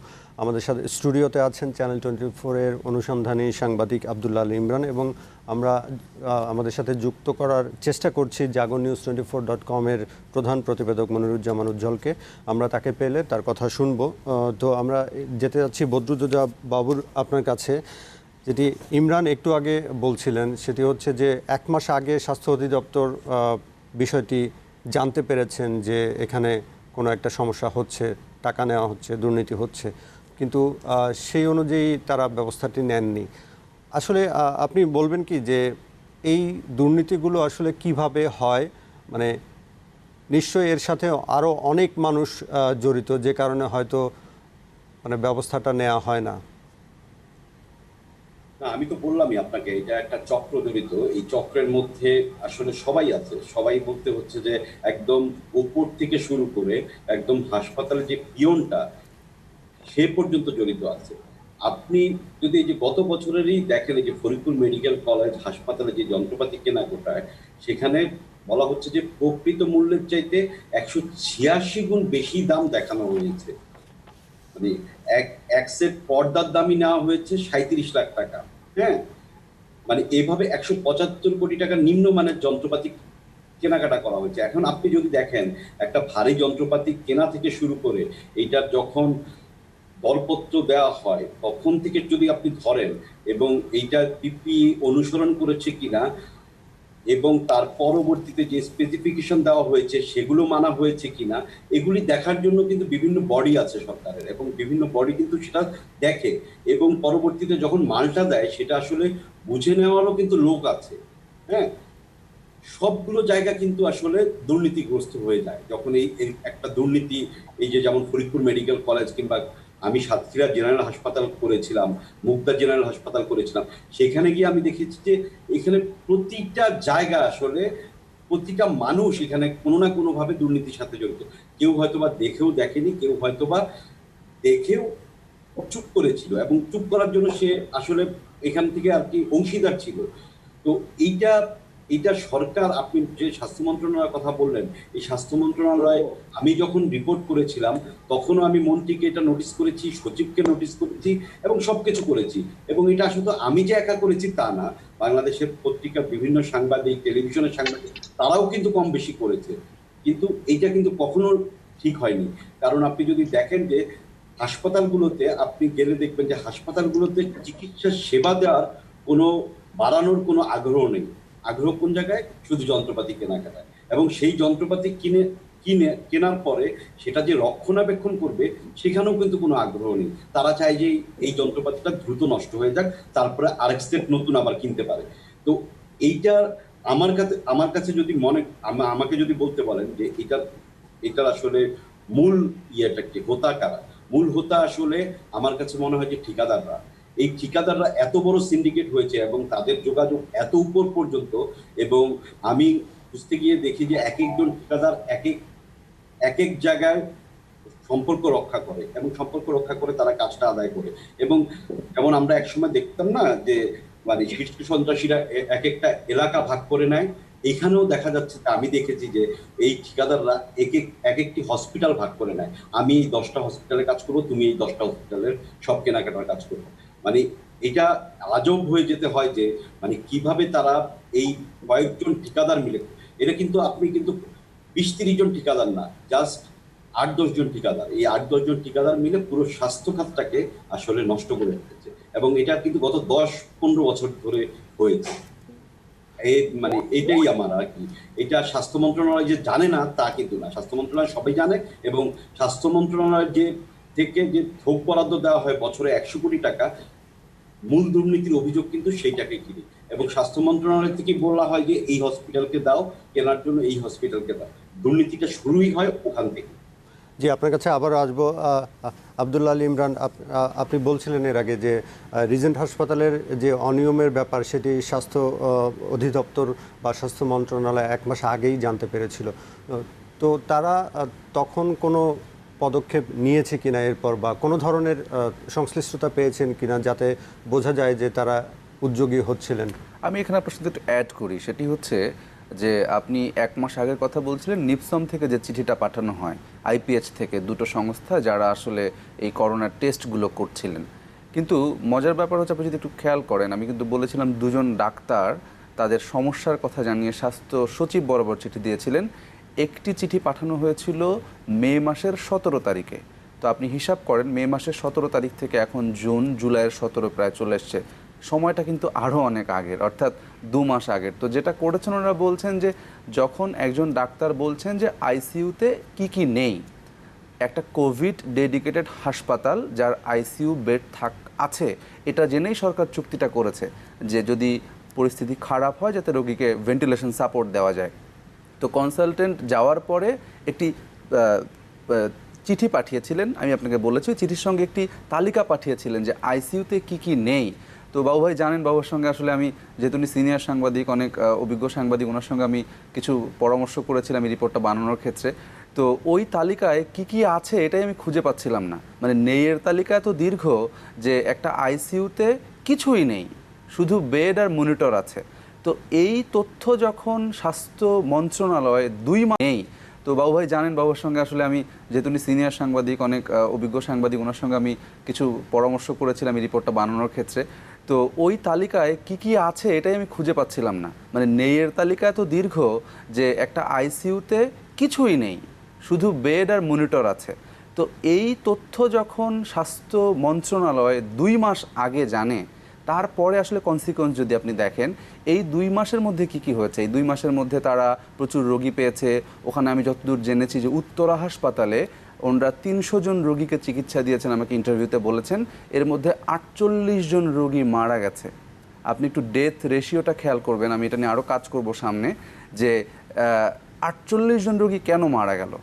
আমাদের সাথে স্টুডিওতে আছেন চ্যানেল 24-এর অনুসন্ধানী সাংবাদিক আব্দুল্লাহ আল ইমরান, এবং আমরা আমাদের সাথে যুক্ত করার চেষ্টা করছি jagonnews24.com-এর প্রধান প্রতিবেদক মনিরুজ্জামান উজ্জ্বলকে। আমরা তাকে পেলে তার কথা শুনবো। তো আমরা যেতে যাচ্ছি বদরুদ্দোজা বাবুর আপনার কাছে। যেটি ইমরান একটু আগে বলছিলেন সেটি হচ্ছে যে 1 মাস আগে স্বাস্থ্য অধিদপ্তর বিষয়টি জানতে পেরেছেন যে এখানে কোনো একটা সমস্যা হচ্ছে, টাকা নেওয়া হচ্ছে, দুর্নীতি হচ্ছে, কিন্তু সেই অনুযায়ী তারা ব্যবস্থাটি নেননি। আসলে আপনি বলবেন কি যে এই দুর্নীতিগুলো আসলে কিভাবে হয়? মানে নিশ্চয়ই এর সাথে আরও অনেক মানুষ জড়িত, যে কারণে হয়তো মানে ব্যবস্থাটা নেওয়া হয় না। আমি তো বললামই আপনাকে, এটা একটা চক্র জড়িত। এই চক্রের মধ্যে আসলে সবাই আছে। সবাই বলতে হচ্ছে যে একদম উপর থেকে শুরু করে একদম হাসপাতালে যে পিয়নটা সে পর্যন্ত জড়িত আছে। আপনি যদি এই যে গত বছরেরই দেখেন, এই যে ফরিদপুর মেডিকেল কলেজ হাসপাতালে যে যন্ত্রপাতি কেনাকাটায়, সেখানে বলা হচ্ছে যে প্রকৃত মূল্যের চাইতে 186 গুণ বেশি দাম দেখানো হয়েছে। মানে এক সেট পর্দার দামই নেওয়া হয়েছে 37 লাখ টাকা। হ্যাঁ, মানে এইভাবে 175 কোটি টাকার নিম্নমানের যন্ত্রপাতি কেনাকাটা করা হয়েছে। এখন আপনি যদি দেখেন একটা ভারী যন্ত্রপাতি কেনা থেকে শুরু করে এইটার যখন দরপত্র দেওয়া হয় তখন থেকে যদি আপনি ধরেন, এবং এইটা পিপিই অনুসরণ করেছে কিনা এবং তার পরবর্তীতে যে স্পেসিফিকেশন দেওয়া হয়েছে সেগুলো মানা হয়েছে কিনা, এগুলি দেখার জন্য কিন্তু বিভিন্ন বডি আছে সরকারের, এবং বিভিন্ন বডি কিন্তু সেটা দেখে, এবং পরবর্তীতে যখন মালটা দেয় সেটা আসলে বুঝে নেওয়ারও কিন্তু লোক আছে। হ্যাঁ, সবগুলো জায়গা কিন্তু আসলে দুর্নীতিগ্রস্ত হয়ে যায় যখন এই একটা দুর্নীতি, এই যে যেমন ফরিদপুর মেডিকেল কলেজ, কিংবা আমি সাতক্ষীরা জেনারেল হাসপাতাল করেছিলাম, মুগদা জেনারেল হাসপাতাল করেছিলাম, সেখানে গিয়ে আমি দেখেছি যে এখানে প্রতিটা জায়গা আসলে প্রতিটা মানুষ এখানে কোনো না কোনোভাবে দুর্নীতির সাথে জড়িত। কেউ হয়তোবা দেখেও দেখেনি, কেউ হয়তোবা দেখেও চুপ করেছিল, এবং চুপ করার জন্য সে আসলে এখান থেকে আর কি অংশীদার ছিল। তো এইটা সরকার, আপনি যে স্বাস্থ্য মন্ত্রণালয়ের কথা বললেন, এই স্বাস্থ্য মন্ত্রণালয় আমি যখন রিপোর্ট করেছিলাম তখনও আমি মন্ত্রীকে এটা নোটিস করেছি, সচিবকে নোটিস করেছি, এবং সবকিছু করেছি। এবং এটা শুধু আমি যে একা করেছি তা না, বাংলাদেশের পত্রিকা, বিভিন্ন সাংবাদিক, টেলিভিশনের সাংবাদিক, তারাও কিন্তু কম বেশি করেছে। কিন্তু এইটা কিন্তু কখনো ঠিক হয়নি। কারণ আপনি যদি দেখেন যে হাসপাতালগুলোতে আপনি গেলে দেখবেন যে হাসপাতালগুলোতে চিকিৎসা সেবা দেওয়ার কোনো বাড়ানোর কোনো আগ্রহ নেই। আগ্রহ কোন জায়গায়? শুধু যন্ত্রপাতি কেনাকাটায়, এবং সেই যন্ত্রপাতি কেনার পরে সেটা যে রক্ষণাবেক্ষণ করবে সেখানেও কিন্তু কোনো আগ্রহ নেই। তারা চায় যে এই যন্ত্রপাতিটা দ্রুত নষ্ট হয়ে যাক, তারপরে আরেক সেট নতুন আবার কিনতে পারে। তো এইটা আমার কাছে যদি আমাকে যদি বলতে বলেন যে এটার আসলে মূল ইয়েটা কি, হোতা কারা? মূল হোতা আসলে আমার কাছে মনে হয় যে ঠিকাদাররা। এই ঠিকাদাররা এত বড় সিন্ডিকেট হয়েছে এবং তাদের যোগাযোগ এত উপর পর্যন্ত, এবং আমি বুঝতে গিয়ে দেখি যে এক একজন ঠিকাদার এক এক জায়গায় সম্পর্ক রক্ষা করে, এবং সম্পর্ক রক্ষা করে তারা কাজটা আদায় করে। এবং যেমন আমরা একসময় দেখতাম না যে মানে শীর্ষ সন্ত্রাসীরা এক একটা এলাকা ভাগ করে নেয়, এখানেও দেখা যাচ্ছে, আমি দেখেছি যে এই ঠিকাদাররা এক একটি হসপিটাল ভাগ করে নেয়। আমি এই 10টা হসপিটালে কাজ করবো, তুমি এই 10টা হসপিটালের সব কেনাকাটার কাজ করবো। মানে এটা আজব হয়ে যেতে হয় যে মানে কিভাবে তারা এই কয়েকজন ঠিকাদার মিলে, এটা কিন্তু আপনি কিন্তু 20-30 জন ঠিকাদার না, জাস্ট 8-10 জন ঠিকাদার, এই 8-10 জন ঠিকাদার মিলে পুরো স্বাস্থ্য খাতটাকে আসলে নষ্ট করে রেখেছে। এবং এটা কিন্তু গত 10-15 বছর ধরে হয়েছে। মানে এটাই আমার আর কি, এটা স্বাস্থ্য মন্ত্রণালয় যে জানে না তা কিন্তু না, স্বাস্থ্য মন্ত্রণালয় সবাই জানে। এবং স্বাস্থ্য মন্ত্রণালয় যে থেকে যে থোক বরাদ্দ দেওয়া হয় বছরে 100 কোটি টাকা, মূল দুর্নীতির অভিযোগ কিন্তু সেইটাকে ঘিরে। এবং স্বাস্থ্য মন্ত্রণালয় থেকে বলা হয় যে এই হসপিটালকে দাও কেনার জন্য, এই হসপিটালকে দাও, দুর্নীতিটা শুরুই হয় ওখান থেকে। জি, আপনার কাছে আবার আসবো। আব্দুল্লাহ আলী ইমরান, আপনি বলছিলেন এর আগে যে রিজেন্ট হাসপাতালের যে অনিয়মের ব্যাপার সেটি স্বাস্থ্য অধিদপ্তর বা স্বাস্থ্য মন্ত্রণালয় 1 মাস আগেই জানতে পেরেছিল। তো তারা তখন কোনো পদক্ষেপ নিয়েছে কিনা এরপর, বা কোনো ধরনের সংশ্লিষ্টতা পেয়েছেন কিনা যাতে বোঝা যায় যে তারা উদ্যোগী হচ্ছিলেন? আমি এখানে আপনার সাথে একটু অ্যাড করি, সেটি হচ্ছে যে আপনি 1 মাস আগের কথা বলছিলেন, নিপসম থেকে যে চিঠিটা পাঠানো হয়, আইপিএইচ থেকে, দুটো সংস্থা যারা আসলে এই করোনার টেস্টগুলো করছিলেন। কিন্তু মজার ব্যাপার হচ্ছে, আপনি যদি একটু খেয়াল করেন, আমি কিন্তু বলেছিলাম 2 জন ডাক্তার তাদের সমস্যার কথা জানিয়ে স্বাস্থ্য সচিব বরাবর চিঠি দিয়েছিলেন। একটি চিঠি পাঠানো হয়েছিল মে মাসের 17 তারিখে। তো আপনি হিসাব করেন, মে মাসের 17 তারিখ থেকে এখন জুন, জুলাইয়ের 17 প্রায় চলে এসছে। সময়টা কিন্তু আরও অনেক আগের, অর্থাৎ 2 মাস আগের। তো যেটা করেছেন ওনারা বলছেন যে যখন একজন ডাক্তার বলছেন যে আইসিইউতে কি নেই, একটা কোভিড ডেডিকেটেড হাসপাতাল যার আইসিইউ বেড আছে, এটা জেনেই সরকার চুক্তিটা করেছে যে যদি পরিস্থিতি খারাপ হয় যাতে রোগীকে ভেন্টিলেশন সাপোর্ট দেওয়া যায়। তো কনসালটেন্ট যাওয়ার পরে একটি চিঠি পাঠিয়েছিলেন, আমি আপনাকে বলেছি, চিঠির সঙ্গে একটি তালিকা পাঠিয়েছিলেন যে আইসিইউতে কি নেই। তো বাবু ভাই জানেন, বাবুর সঙ্গে আসলে আমি, যেহেতু উনি সিনিয়র সাংবাদিক, অনেক অভিজ্ঞ সাংবাদিক, ওনার সঙ্গে আমি কিছু পরামর্শ করেছিলাম এই রিপোর্টটা বানানোর ক্ষেত্রে। তো ওই তালিকায় কি আছে এটাই আমি খুঁজে পাচ্ছিলাম না। মানে নেইয়ের তালিকা এত দীর্ঘ যে একটা আইসিইউতে কিছুই নেই, শুধু বেড আর মনিটর আছে। তো এই তথ্য যখন স্বাস্থ্য মন্ত্রণালয় 2 মাস নেই, তো বাবু ভাই জানেন, বাবুর সঙ্গে আসলে আমি, যেহেতু উনি সিনিয়র সাংবাদিক, অনেক অভিজ্ঞ সাংবাদিক, ওনার সঙ্গে আমি কিছু পরামর্শ করেছিলাম এই রিপোর্টটা বানানোর ক্ষেত্রে। তো ওই তালিকায় কি আছে এটাই আমি খুঁজে পাচ্ছিলাম না। মানে নেইয়ের তালিকা এত দীর্ঘ যে একটা আইসিইউতে কিছুই নেই, শুধু বেড আর মনিটর আছে। তো এই তথ্য যখন স্বাস্থ্য মন্ত্রণালয় 2 মাস আগে জানে, তারপরে আসলে কনসিকোয়েন্স যদি আপনি দেখেন, এই 2 মাসের মধ্যে কি হয়েছে। এই 2 মাসের মধ্যে তারা প্রচুর রোগী পেয়েছে। ওখানে আমি যতদূর জেনেছি যে উত্তরা হাসপাতালে ওনারা 300 জন রোগীকে চিকিৎসা দিয়েছেন, আমাকে ইন্টারভিউতে বলেছেন। এর মধ্যে 48 জন রোগী মারা গেছে। আপনি একটু ডেথ রেশিওটা খেয়াল করবেন, আমি এটা নিয়ে আরও কাজ করব সামনে, যে 48 জন রোগী কেন মারা গেল।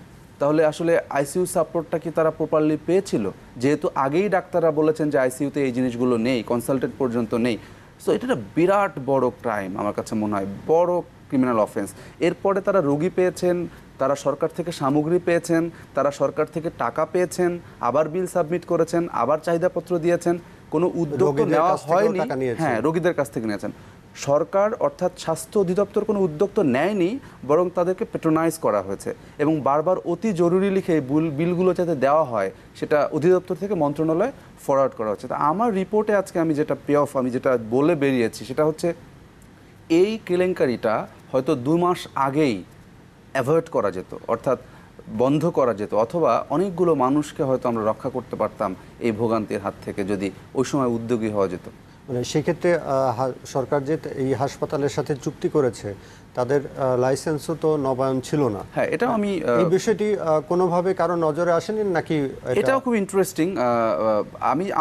তাহলে আসলে আইসিইউ সাপোর্টটা কি তারা প্রপারলি পেয়েছিল? যেহেতু আগেই ডাক্তাররা বলেছেন যে আইসিইউতে এই জিনিসগুলো নেই, কনসালটেন্ট পর্যন্ত নেই। সো এটা একটা বিরাট বড় ক্রাইম, আমার কাছে মনে হয় বড় ক্রিমিনাল অফেন্স। এরপরে তারা রোগী পেয়েছেন, তারা সরকার থেকে সামগ্রী পেয়েছেন, তারা সরকার থেকে টাকা পেয়েছেন, আবার বিল সাবমিট করেছেন, আবার চাহিদাপত্র দিয়েছেন, কোনো উদ্যোগ নেওয়া হয়নি। হ্যাঁ, রোগীদের কাছ থেকে নিয়েছেন। সরকার অর্থাৎ স্বাস্থ্য অধিদপ্তর কোনো উদ্যোগ তো নেয়নি, বরং তাদেরকে পেট্রোনাইজ করা হয়েছে এবং বারবার অতি জরুরি লিখে বিলগুলো যাতে দেওয়া হয় সেটা অধিদপ্তর থেকে মন্ত্রণালয়ে ফরওয়ার্ড করা হচ্ছে। তা আমার রিপোর্টে আজকে আমি যেটা আমি যেটা বলে বেরিয়েছি সেটা হচ্ছে এই কেলেঙ্কারিটা হয়তো 2 মাস আগেই অ্যাভয়েড করা যেত, অর্থাৎ বন্ধ করা যেত, অথবা অনেকগুলো মানুষকে হয়তো আমরা রক্ষা করতে পারতাম এই ভোগান্তির হাত থেকে যদি ওই সময় উদ্যোগী হওয়া যেত। মানে সেক্ষেত্রে সরকার যে এই হাসপাতালের সাথে চুক্তি করেছে তাদের লাইসেন্সও তো নবায়ন ছিল না। হ্যাঁ, এটাও আমি এই বিষয়টি কোনোভাবে কারো নজরে আসেনি নাকি? এটাও খুব ইন্টারেস্টিং।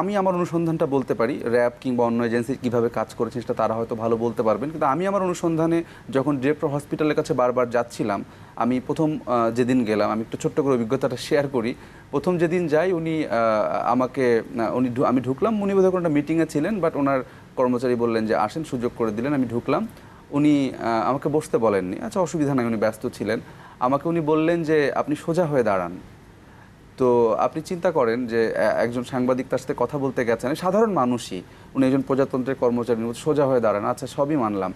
আমি আমার অনুসন্ধানটা বলতে পারি, র্যাব কিংবা অন্য এজেন্সি কীভাবে কাজ করেছে সেটা তারা হয়তো ভালো বলতে পারবেন। কিন্তু আমি আমার অনুসন্ধানে যখন ডিরেক্টর হসপিটালের কাছে বারবার যাচ্ছিলাম, আমি প্রথম যেদিন গেলাম, আমি একটু ছোট্ট করে অভিজ্ঞতাটা শেয়ার করি। প্রথম যেদিন যাই আমি ঢুকলাম, উনি বোধহয় কোনো একটা মিটিংয়ে ছিলেন, বাট ওনার কর্মচারী বললেন যে আসেন, সুযোগ করে দিলেন। আমি ঢুকলাম, উনি আমাকে বসতে বলেননি, আচ্ছা অসুবিধা নাই, উনি ব্যস্ত ছিলেন। আমাকে উনি বললেন যে আপনি সোজা হয়ে দাঁড়ান। তো আপনি চিন্তা করেন যে একজন সাংবাদিক তার সাথে কথা বলতে গেছেন, সাধারণ মানুষই, উনি একজন প্রজাতন্ত্রের কর্মচারী, সোজা হয়ে দাঁড়ান। আচ্ছা সবই মানলাম,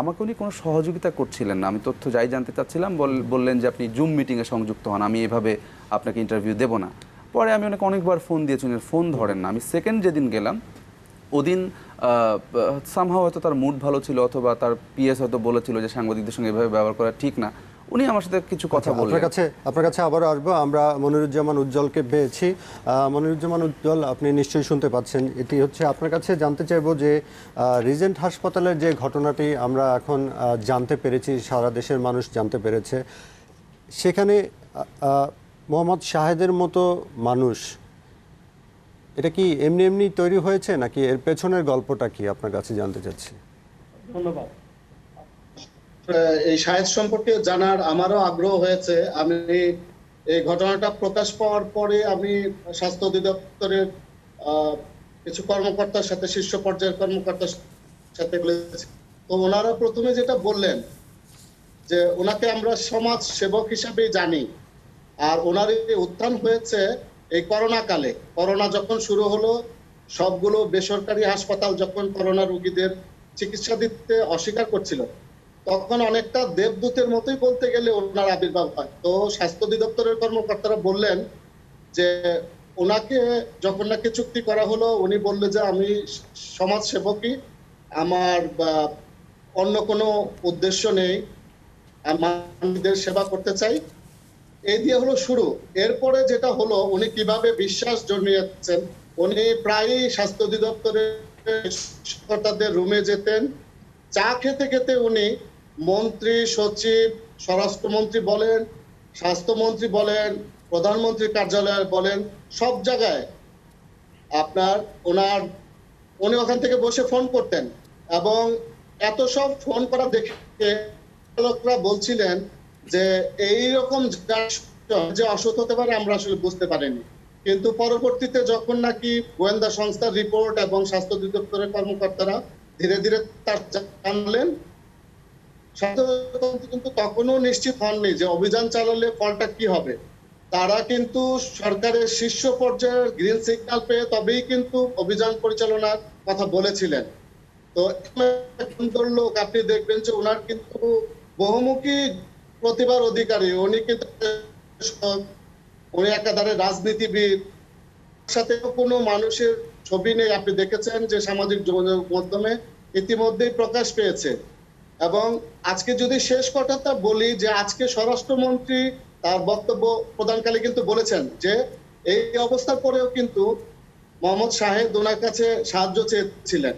আমাকে উনি কোনো সহযোগিতা করছিলেন না। আমি তথ্য যাই জানতে চাচ্ছিলাম, বললেন যে আপনি জুম মিটিংয়ে সংযুক্ত হন, আমি এভাবে আপনাকে ইন্টারভিউ দেবো না। পরে আমি অনেকবার ফোন দিয়েছি, ফোন ধরেন না। আমি সেকেন্ড যেদিন গেলাম, ওদিন সামহাও হয়তো তার মুড ভালো ছিল, অথবা তার পিএস হয়তো বলেছিল যে সাংবাদিকদের সঙ্গে এভাবে ব্যবহার করা ঠিক না। উনি আমার সাথে কিছু কথা বললেন। আপনার কাছে আবারও আসবো। আমরা মনিরুজ্জামান উজ্জ্বলকে পেয়েছি। মনিরুজ্জামান উজ্জ্বল, আপনি নিশ্চয়ই শুনতে পাচ্ছেন। এটি হচ্ছে আপনার কাছে জানতে চাইবো যে রিজেন্ট হাসপাতালের যে ঘটনাটি আমরা এখন জানতে পেরেছি, সারা দেশের মানুষ জানতে পেরেছে, সেখানে মোহাম্মদ শাহেদের মতো মানুষ, এটা কি এমনি এমনি তৈরি হয়েছে নাকি এর পেছনের গল্পটা কি আপনার কাছে জানতে চাচ্ছি। ধন্যবাদ। এই শাহেদ সম্পর্কে জানার আমারও আগ্রহ হয়েছে। আমি এই ঘটনাটা প্রকাশ পাওয়ার পরে আমি স্বাস্থ্য অধিদপ্তরের কিছু কর্মকর্তার সাথে, শীর্ষ পর্যায়ের কর্মকর্তার সাথে বলেছি। তো ওনারা প্রথমে যেটা বললেন যে ওনাকে আমরা সমাজ সেবক হিসাবেই জানি, আর ওনার এই উত্থান হয়েছে এই করোনা কালে। করোনা যখন শুরু হলো, সবগুলো বেসরকারি হাসপাতাল যখন করোনা রোগীদের চিকিৎসা দিতে অস্বীকার করছিল, তখন অনেকটা দেবদূতের মতোই বলতে গেলে ওনার আবির্ভাব হয়। তো স্বাস্থ্য অধিদপ্তরের কর্মকর্তারা বললেন যে ওনাকে যখন নাকি চুক্তি করা হলো, উনি বললেন যে আমি সমাজ সেবকই, আমার অন্য কোনো উদ্দেশ্য নেই, মানুষদের সেবা করতে চাই। এই দিয়ে হলো শুরু। এরপরে যেটা হলো, উনি কিভাবে বিশ্বাস জন্মিয়েছেন, উনি প্রায়ই স্বাস্থ্য অধিদপ্তরের কর্মকর্তাদের রুমে যেতেন, চা খেতে খেতে উনি মন্ত্রী, সচিব, স্বরাষ্ট্রমন্ত্রী বলেন, স্বাস্থ্যমন্ত্রী বলেন, প্রধানমন্ত্রী কার্যালয় বলেন, সব জায়গায় উনি ওখান থেকে বসে ফোন করতেন। এবং এত সব ফোন করা দেখে লোকরা বলছিলেন যে এইরকম যে অসুখ হতে পারে আমরা আসলে বুঝতে পারিনি। কিন্তু পরবর্তীতে যখন নাকি গোয়েন্দা সংস্থার রিপোর্ট এবং স্বাস্থ্য অধিদপ্তরের কর্মকর্তারা ধীরে ধীরে তার জানলেন, কিন্তু তখনও নিশ্চিত হননি যে অভিযান চালালে ফলটা কি হবে। তারা কিন্তু সরকারের শীর্ষ পর্যায়ের গ্রিন সিগন্যাল পেয়ে তবেই কিন্তু অভিযান পরিচালনার কথা বলেছিলেন। তো সুন্দর লোক, আপনি দেখবেন যে ওনার কিন্তু বহুমুখী প্রতিভার অধিকারী। উনি কিন্তু একাধারে রাজনীতিবিদ, সাথে কোনো মানুষের ছবি নেই। আপনি দেখেছেন যে সামাজিক যোগাযোগ মাধ্যমে ইতিমধ্যেই প্রকাশ পেয়েছে। এবং আজকে যদি শেষ কথাটা বলি, যে আজকে স্বরাষ্ট্রমন্ত্রী তার বক্তব্য প্রদানকালে কিন্তু বলেছেন যে এই অবস্থার পরেও কিন্তু মোহাম্মদ শাহেদ ওনার কাছে সাহায্য চেয়েছিলেন।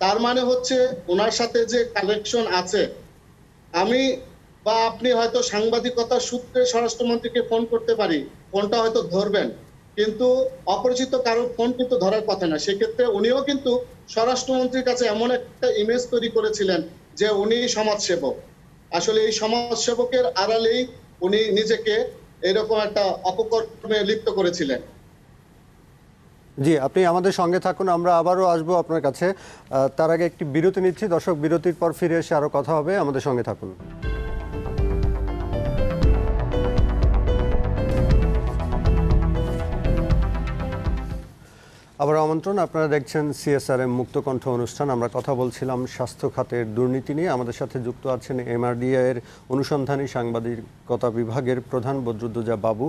তার মানে হচ্ছে ওনার সাথে যে কানেকশন আছে। আমি বা আপনি হয়তো সাংবাদিকতার সূত্রে স্বরাষ্ট্রমন্ত্রীকে ফোন করতে পারি, ফোনটা হয়তো ধরবেন, কিন্তু অপরিচিত কারোর ফোন কিন্তু ধরার কথা না। সেক্ষেত্রে উনিও কিন্তু স্বরাষ্ট্রমন্ত্রীর কাছে এমন একটা ইমেজ তৈরি করেছিলেন যে উনি সমাজসেবক। আসলে এই সমাজসেবকের আড়ালেই উনি নিজেকে এরকম একটা অপকর্মে লিপ্ত করেছিলেন। জি, আপনি আমাদের সঙ্গে থাকুন, আমরা আবারও আসবো আপনার কাছে। তার আগে একটি বিরতি নিচ্ছি। দর্শক, বিরতির পর ফিরে এসে আরও কথা হবে, আমাদের সঙ্গে থাকুন। আবার আমন্ত্রণ, আপনারা দেখছেন CSRM মুক্তকণ্ঠ অনুষ্ঠান। আমরা কথা বলছিলাম স্বাস্থ্য খাতের দুর্নীতি নিয়ে। আমাদের সাথে যুক্ত আছেন MRDA এর অনুসন্ধানী সাংবাদিকতা বিভাগের প্রধান বদরুদ্দোজা বাবু,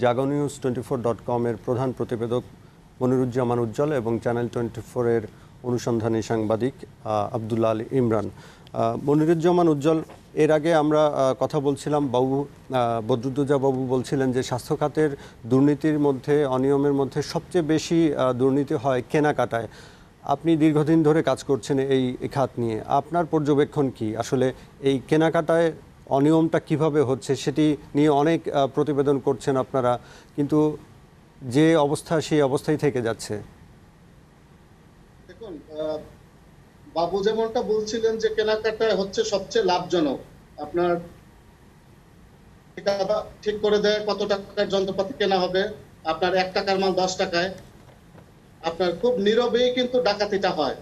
jagonews24.com এর প্রধান প্রতিবেদক মনিরুজ্জামান উজ্জ্বল এবং চ্যানেল 24 এর অনুসন্ধানী সাংবাদিক আব্দুল্লাহ আলী ইমরান। মনিরুজ্জামান উজ্জ্বল, এর আগে আমরা কথা বলছিলাম, বদরুদ্দোজা বাবু বলছিলেন যে স্বাস্থ্য খাতের দুর্নীতির মধ্যে, অনিয়মের মধ্যে সবচেয়ে বেশি দুর্নীতি হয় কেনাকাটায়। আপনি দীর্ঘদিন ধরে কাজ করছেন এই খাত নিয়ে, আপনার পর্যবেক্ষণ কি? আসলে এই কেনাকাটায় অনিয়মটা কিভাবে হচ্ছে সেটি নিয়ে অনেক প্রতিবেদন করছেন আপনারা, কিন্তু যে অবস্থা সেই অবস্থায় থেকে যাচ্ছে। দেখুন, বাবু যেমনটা বলছিলেন যে কেনাকাটায় হচ্ছে সবচেয়ে লাভজনক। আপনার ঠিক করে দেয় কত টাকার যন্ত্রপাতি কেনা হবে, আপনার 1 টাকার মাল 10 টাকায়। আপনার খুব নীরবেই কিন্তু ডাকাতিটা হয়,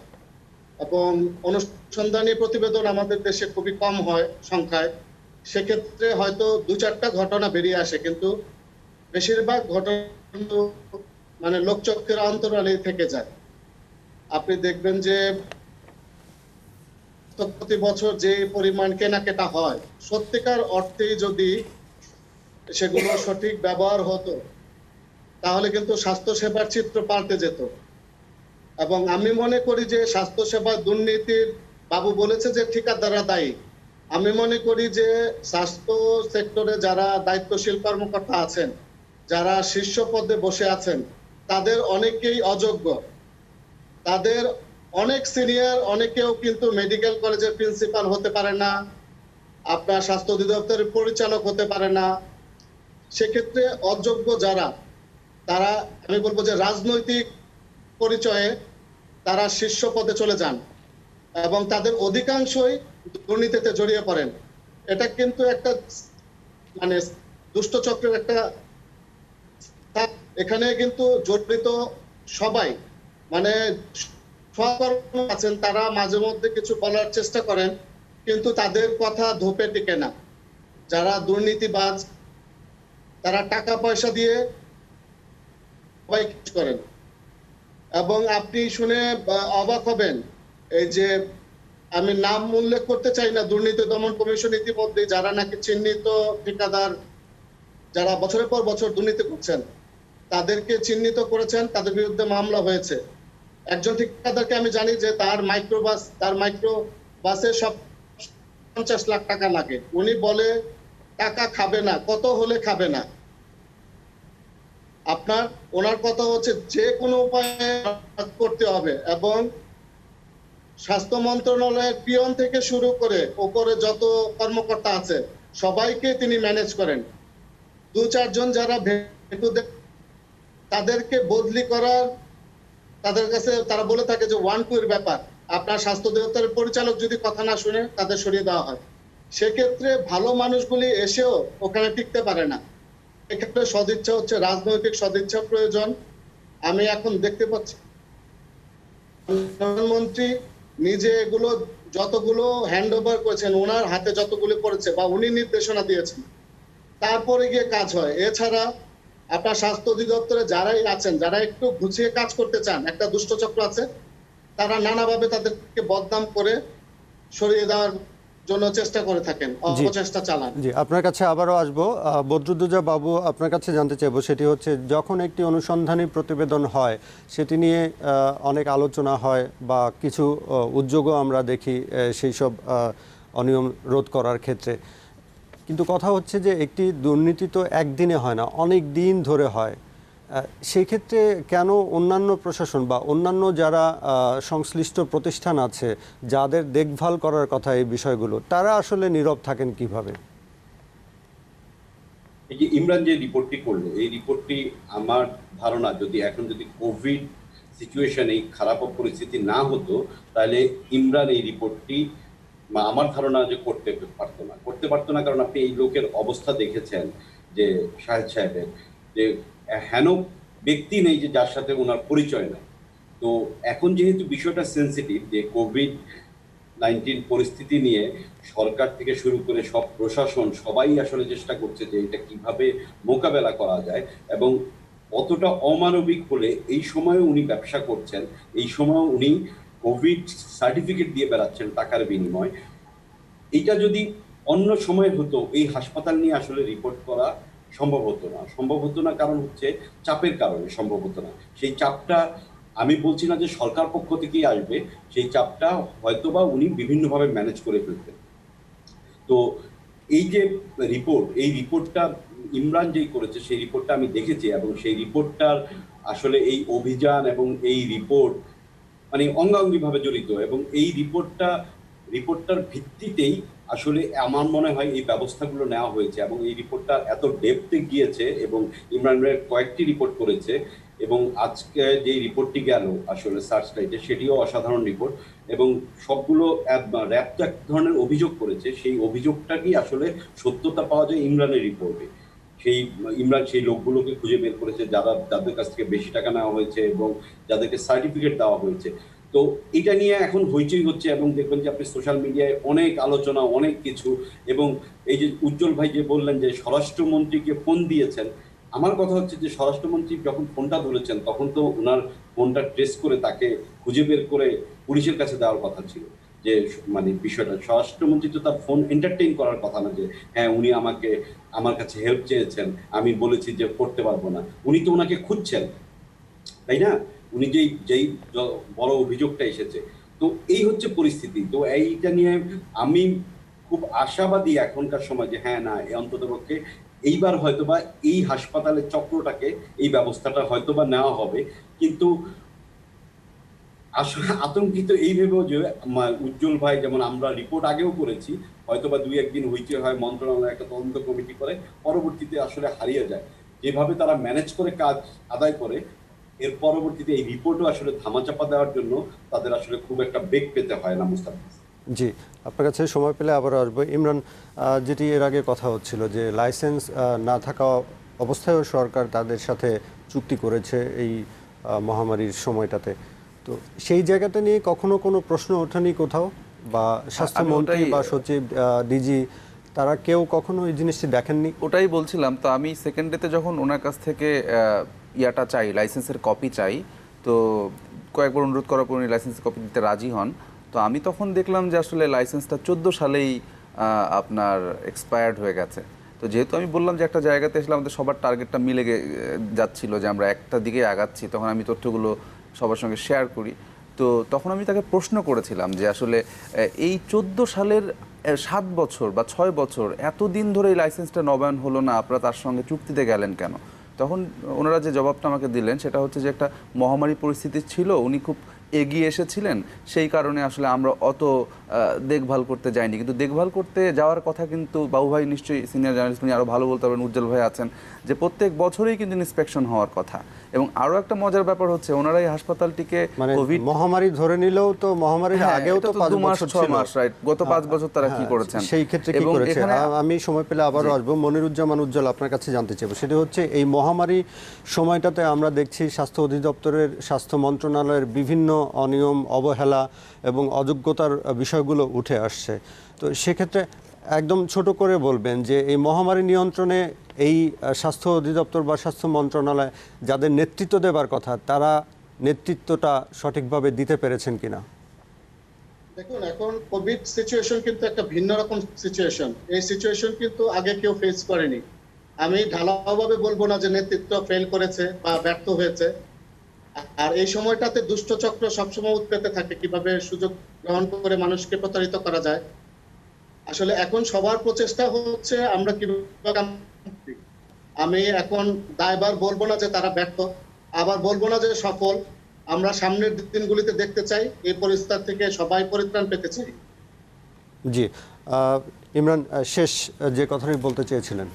এবং অনুসন্ধানী প্রতিবেদন আমাদের দেশে খুবই কম হয় সংখ্যায়। সেক্ষেত্রে হয়তো 2-4টা ঘটনা বেরিয়ে আসে, কিন্তু বেশিরভাগ ঘটনা মানে লোকচক্ষের অন্তরালেই থেকে যায়। আপনি দেখবেন যে প্রতি বছর যে পরিমাণ কেনাকাটা হয়, সত্যিকার অর্থেই যদি সেগুলো সঠিক ব্যবহার হতো, তাহলে কিন্তু স্বাস্থ্য সেবার চিত্র পাল্টে যেত। এবং আমি মনে করি যে স্বাস্থ্যসেবা দুর্নীতির, বাবু বলেছে যে ঠিকাদাররা দায়ী, আমি মনে করি যে স্বাস্থ্য সেক্টরে যারা দায়িত্বশীল কর্মকর্তা আছেন, যারা শীর্ষ পদে বসে আছেন, তাদের অনেকেই অযোগ্য। তাদের অনেক সিনিয়র, অনেকেও কিন্তু মেডিকেল কলেজের প্রিন্সিপাল হতে পারে না, আপনার স্বাস্থ্য অধিদপ্তরের পরিচালক হতে পারে না। সেক্ষেত্রে অযোগ্য যারা, তারা আমি বলবো যে রাজনৈতিক পরিচয়ে তারা শীর্ষ পদে চলে যান এবং তাদের অধিকাংশই দুর্নীতিতে জড়িয়ে পড়েন। এটা কিন্তু একটা মানে দুষ্ট চক্রের একটা, এখানে কিন্তু জড়িত সবাই, মানে সহকর্মী আছেন, তারা মাঝে মধ্যে কিছু বলার চেষ্টা করেন কিন্তু তাদের কথা ধোপে টিকে না। যারা দুর্নীতিবাজ তারা টাকা পয়সা দিয়ে সবাই কিছু করেন এবং আপনি শুনে অবাক হবেন, এই যে আমি নাম উল্লেখ করতে চাই না, দুর্নীতি দমন কমিশন ইতিমধ্যে যারা নাকি চিহ্নিত ঠিকাদার, যারা বছরের পর বছর দুর্নীতি করছেন, তাদেরকে চিহ্নিত করেছেন, তাদের বিরুদ্ধে মামলা হয়েছে। একজন ঠিকাদারকে আমি জানি যে তার মাইক্রো বাসে সব 50 লাখ টাকা লাগে। উনি বলে টাকা খাবে না, কত হলে খাবে না। ওনার কথা হচ্ছে যে কোনো উপায়ে করতে হবে এবং স্বাস্থ্য মন্ত্রণালয়ের পিয়ন থেকে শুরু করে উপরে যত কর্মকর্তা আছে সবাইকে তিনি ম্যানেজ করেন। 2-4 জন যারা তাদেরকে বদলি করার, তাদের কাছে তারা বলে থাকে যে 1-2 এর ব্যাপার, আপনার স্বাস্থ্য অধিদপ্তরের পরিচালক যদি কথা না শুনে তাদের সরিয়ে দেওয়া হয়। সেক্ষেত্রে ভালো মানুষগুলি এসেও ওখানে টিকতে পারে না। এক্ষেত্রে সদিচ্ছা হচ্ছে, রাজনৈতিক সদিচ্ছা প্রয়োজন। আমি এখন দেখতে পাচ্ছি প্রধানমন্ত্রী নিজে এগুলো যতগুলো হ্যান্ড ওভার করেছেন, ওনার হাতে যতগুলো পড়েছে বা উনি নির্দেশনা দিয়েছেন, তারপরে গিয়ে কাজ হয়। এছাড়া আপনার স্বাস্থ্য অধিদপ্তরে যারাই আছেন, যারা একটু গুছিয়ে কাজ করতে চান, একটা দুষ্টচক্র আছে, তারা নানাভাবে তাদেরকে বদনাম করে সরিয়ে দেওয়ার জন্য চেষ্টা করে থাকেন, অপচেষ্টা চালান। জি, আপনার কাছে আবারও আসবো। বদরুদ্দোজা বাবু, আপনার কাছে জানতে চাইবো, সেটি হচ্ছে যখন একটি অনুসন্ধানী প্রতিবেদন হয় সেটি নিয়ে অনেক আলোচনা হয় বা কিছু উদ্যোগও আমরা দেখি সেই সব অনিয়ম রোধ করার ক্ষেত্রে, কিন্তু কথা হচ্ছে যে একটি দুর্নীতি তো একদিনে হয় না, অনেক দিন ধরে হয়। সেই ক্ষেত্রে কেন অন্যান্য প্রশাসন বা অন্যান্য যারা সংশ্লিষ্ট প্রতিষ্ঠান আছে, যাদের দেখভাল করার কথা এই বিষয়গুলো, তারা আসলে নীরব থাকেন কিভাবে? এই যে ইমরান যে রিপোর্টটি করলো, এই রিপোর্টটি আমার ধারণা যদি কোভিড সিচুয়েশন, এই খারাপ পরিস্থিতি না হতো, তাহলে ইমরান এই রিপোর্টটি আমার ধারণা যে করতে পারতো না। কারণ আপনি এই লোকের অবস্থা দেখেছেন যে শাহেদ সাহেবের, যে হেন ব্যক্তি নেই যে যার সাথে ওনার পরিচয় নেই। তো এখন যেহেতু বিষয়টা সেন্সিটিভ, যে কোভিড-19 পরিস্থিতি নিয়ে সরকার থেকে শুরু করে সব প্রশাসন সবাই আসলে চেষ্টা করছে যে এটা কিভাবে মোকাবেলা করা যায়, এবং অতটা অমানবিক হলে এই সময় উনি ব্যবসা করছেন, এই সময় উনি কোভিড সার্টিফিকেট দিয়ে বেড়াচ্ছেন টাকার বিনিময়। এইটা যদি অন্য সময় হতো, এই হাসপাতাল নিয়ে আসলে রিপোর্ট করা সম্ভব হতো না। কারণ হচ্ছে চাপের কারণে সম্ভব হতো না। সেই চাপটা আমি বলছি না যে সরকার পক্ষ থেকেই আসবে, সেই চাপটা হয়তোবা উনি বিভিন্নভাবে ম্যানেজ করে ফেলতেন। তো এই যে এই রিপোর্টটা ইমরান যেই করেছে, সেই রিপোর্টটা আমি দেখেছি এবং সেই রিপোর্টটার আসলে এই অভিযান এবং এই রিপোর্ট মানে অঙ্গাঙ্গিভাবে জড়িত, এবং এই রিপোর্টটার ভিত্তিতেই আসলে আমার মনে হয় এই ব্যবস্থাগুলো নেওয়া হয়েছে, এবং এই রিপোর্টটা এত ডেপথে গিয়েছে এবং ইমরান কয়েকটি রিপোর্ট করেছে, এবং আজকে যে রিপোর্টটি গেল আসলে সার্চ লাইটে, সেটিও অসাধারণ রিপোর্ট, এবং সবগুলো র্যাব তো এক ধরনের অভিযোগ করেছে, সেই অভিযোগটাকেই আসলে সত্যতা পাওয়া যায় ইমরানের রিপোর্টে। ইমরান সেই লোকগুলোকে খুঁজে বের করেছে যাদের কাছ থেকে বেশি টাকা নেওয়া হয়েছে এবং যাদেরকে সার্টিফিকেট দেওয়া হয়েছে। তো এটা নিয়ে এখন হইচই হচ্ছে, এবং দেখবেন যে আপনি সোশ্যাল মিডিয়ায় অনেক আলোচনা, অনেক কিছু, এবং এই যে উজ্জ্বল ভাই যে বললেন যে স্বরাষ্ট্রমন্ত্রীকে ফোন দিয়েছেন, আমার কথা হচ্ছে যে স্বরাষ্ট্রমন্ত্রী যখন ফোনটা ধরেছেন তখন তো ওনার ফোনটা ট্রেস করে তাকে খুঁজে বের করে পুলিশের কাছে দেওয়ার কথা ছিল। যে মানে বিষয়টা, স্বরাষ্ট্রমন্ত্রী তো তার ফোন এন্টারটেইন করার কথা না যে হ্যাঁ উনি আমার কাছে হেল্প চেয়েছেন, আমি বলেছি যে করতে পারবো না। উনি তো ওনাকে খুঁজছেন, তাই না? উনি যেই বড় অভিযোগটা এসেছে। তো এই হচ্ছে পরিস্থিতি। তো এইটা নিয়ে আমি খুব আশাবাদী এখনকার সময় যে হ্যাঁ না অন্ততপক্ষে এইবার হয়তোবা এই হাসপাতালের চক্রটাকে এই ব্যবস্থাটা হয়তোবা নেওয়া হবে। কিন্তু আসলে আতঙ্কিত এই ভেবেও যে উজ্জ্বল ভাই, যেমন আমরা রিপোর্ট আগেও করেছি, হয়তোবা 2-1 দিন হইতে হয়, মন্ত্রণালয় একটা তদন্ত কমিটি করে, পরবর্তীতে আসলে হারিয়ে যায়। যেভাবে তারা ম্যানেজ করে কাজ আদায় করে, এর পরবর্তীতে এই রিপোর্টও আসলে ধামাচাপা দেওয়ার জন্য তাদের আসলে খুব একটা বেগ পেতে হয় না মুস্তাফিজ। জি, আপনার কাছে সময় পেলে আবারও আসবো। ইমরান, যেটি এর আগে কথা হচ্ছিল যে লাইসেন্স না থাকা অবস্থায়ও সরকার তাদের সাথে চুক্তি করেছে এই মহামারীর সময়টাতে, তো সেই জায়গাটা নিয়ে কখনো কোনো প্রশ্ন ওঠেনি কোথাও, বা স্বাস্থ্যমন্ত্রী বা সচিব, ডিজি, তারা কেউ কখনো এই জিনিসটি দেখেননি? ওটাই বলছিলাম। তো আমি সেকেন্ড ডেতে যখন ওনার কাছ থেকে ইয়াটা চাই, লাইসেন্সের কপি চাই, তো কয়েকবার অনুরোধ করার পর উনি লাইসেন্সের কপি দিতে রাজি হন। তো আমি তখন দেখলাম যে আসলে লাইসেন্সটা 14 সালেই আপনার এক্সপায়ার্ড হয়ে গেছে। তো যেহেতু আমি বললাম যে একটা জায়গাতে এসে আমাদের সবার টার্গেটটা মিলে যাচ্ছিল যে আমরা একটা দিকে আগাচ্ছি, তখন আমি তথ্যগুলো সবার সঙ্গে শেয়ার করি। তো তখন আমি তাকে প্রশ্ন করেছিলাম যে আসলে এই 14 সালের 7 বছর বা 6 বছর এতদিন ধরে এই লাইসেন্সটা নবায়ন হলো না, আপনারা তার সঙ্গে চুক্তিতে গেলেন কেন? তখন ওনারা যে জবাবটা আমাকে দিলেন সেটা হচ্ছে যে একটা মহামারী পরিস্থিতি ছিল, উনি খুব এগিয়ে এসেছিলেন, সেই কারণে আসলে আমরা অত দেখভাল করতে যাইনি। কিন্তু দেখভাল করতে যাওয়ার কথা কিন্তু বাবু ভাই নিশ্চয়ই সিনিয়র জার্নালিস্ট, উনি আরও ভালো বলতে পারবেন, উজ্জ্বল ভাই আছেন, যে প্রত্যেক বছরেই কিন্তু ইন্সপেকশন হওয়ার কথা। এবং আরও একটা মজার ব্যাপার হচ্ছে ওনারা এই হাসপাতালটিকে কোভিড মহামারী ধরে নিলেও তো মহামারীর আগেও তো 5 বছর ছিল, 6 মাস, রাইট, গত 5 বছর তারা কি করেছেন সেই ক্ষেত্রে কি করেছে? আমি সময় পেলে আবারও আসবো। মনিরুজ্জামান উজ্জ্বল, আপনার কাছে জানতে চাইবো, সেটা হচ্ছে এই মহামারী সময়টাতে আমরা দেখছি স্বাস্থ্য অধিদপ্তরের, স্বাস্থ্য মন্ত্রণালয়ের বিভিন্ন অনিয়ম, অবহেলা এবং অযোগ্যতার বিষয়গুলো উঠে আসছে। তো সেক্ষেত্রে একদম ছোট করে বলবেন যে এই মহামারী নিয়ন্ত্রণে এই স্বাস্থ্য অধিদপ্তর বা স্বাস্থ্য মন্ত্রণালয় যাদের নেতৃত্ব দেবার কথা, তারা নেতৃত্বটা সঠিকভাবে দিতে পেরেছেন কিনা? দেখুন, এখন কোভিড সিচুয়েশন কিন্তু একটা ভিন্ন রকম সিচুয়েশন। এই সিচুয়েশন কিন্তু আগে কেউ ফেস করেনি। আমি ঢালাওভাবে বলবো না যে নেতৃত্ব ফেল করেছে বা ব্যর্থ হয়েছে। আর এই সময়টাতে দুষ্ট চক্র সবসময় উৎপেতে থাকে, কিভাবে সুযোগ গ্রহণ করে মানুষকে প্রতারিত করা যায়। আসলে এখন সবার প্রচেষ্টা হচ্ছে আমরা কিভাবে, আমি এখন দায়বার বলবো না যে তারা ব্যর্থ, আবার বলবো না যে সফল। আমরা সামনের দিনগুলিতে দেখতে চাই এই পরিস্থিতি থেকে সবাই পরিত্রাণ পেতে চাই। জি, ইমরান, শেষ যে কথাটি বলতে চেয়েছিলেন।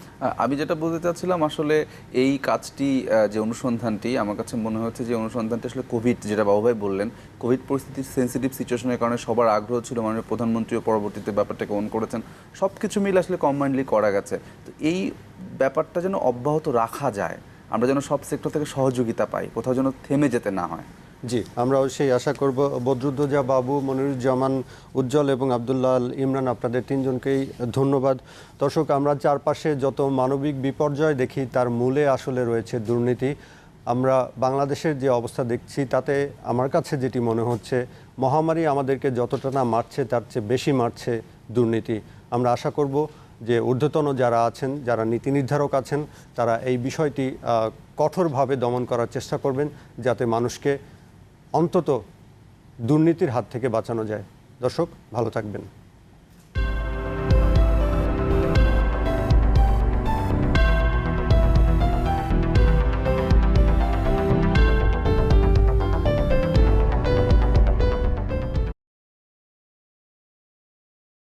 আমি যেটা বলতে চাচ্ছিলাম, আসলে এই কাজটি, যে অনুসন্ধানটি, আমার কাছে মনে হচ্ছে যে অনুসন্ধানটি আসলে কোভিড, যেটা বাবুভাই বললেন, কোভিড পরিস্থিতির সেন্সিটিভ সিচুয়েশনের কারণে সবার আগ্রহ ছিল, মাননীয় প্রধানমন্ত্রীও পরবর্তীতে ব্যাপারটাকে অন করেছেন, সব কিছু মিলে আসলে কম্বাইন্ডলি করা গেছে। তো এই ব্যাপারটা যেন অব্যাহত রাখা যায়, আমরা যেন সব সেক্টর থেকে সহযোগিতা পাই, কোথাও যেন থেমে যেতে না হয়। জি, আমরাও সেই আশা করব। বদরুদ্দোজা বাবু, মনিরুজ্জামান উজ্জ্বল এবং আব্দুল্লাহ আল ইমরান, আপনাদের তিনজনকেই ধন্যবাদ। দর্শক, আমরা চারপাশে যত মানবিক বিপর্যয় দেখি তার মূলে আসলে রয়েছে দুর্নীতি। আমরা বাংলাদেশের যে অবস্থা দেখছি তাতে আমার কাছে যেটি মনে হচ্ছে, মহামারী আমাদেরকে যতটা না মারছে তার চেয়ে বেশি মারছে দুর্নীতি। আমরা আশা করব যে ঊর্ধ্বতন যারা আছেন, যারা নীতি নির্ধারক আছেন, তারা এই বিষয়টি কঠোরভাবে দমন করার চেষ্টা করবেন, যাতে মানুষকে অন্তত দুর্নীতির হাত থেকে বাঁচানো যায়। দর্শক, ভালো থাকবেন।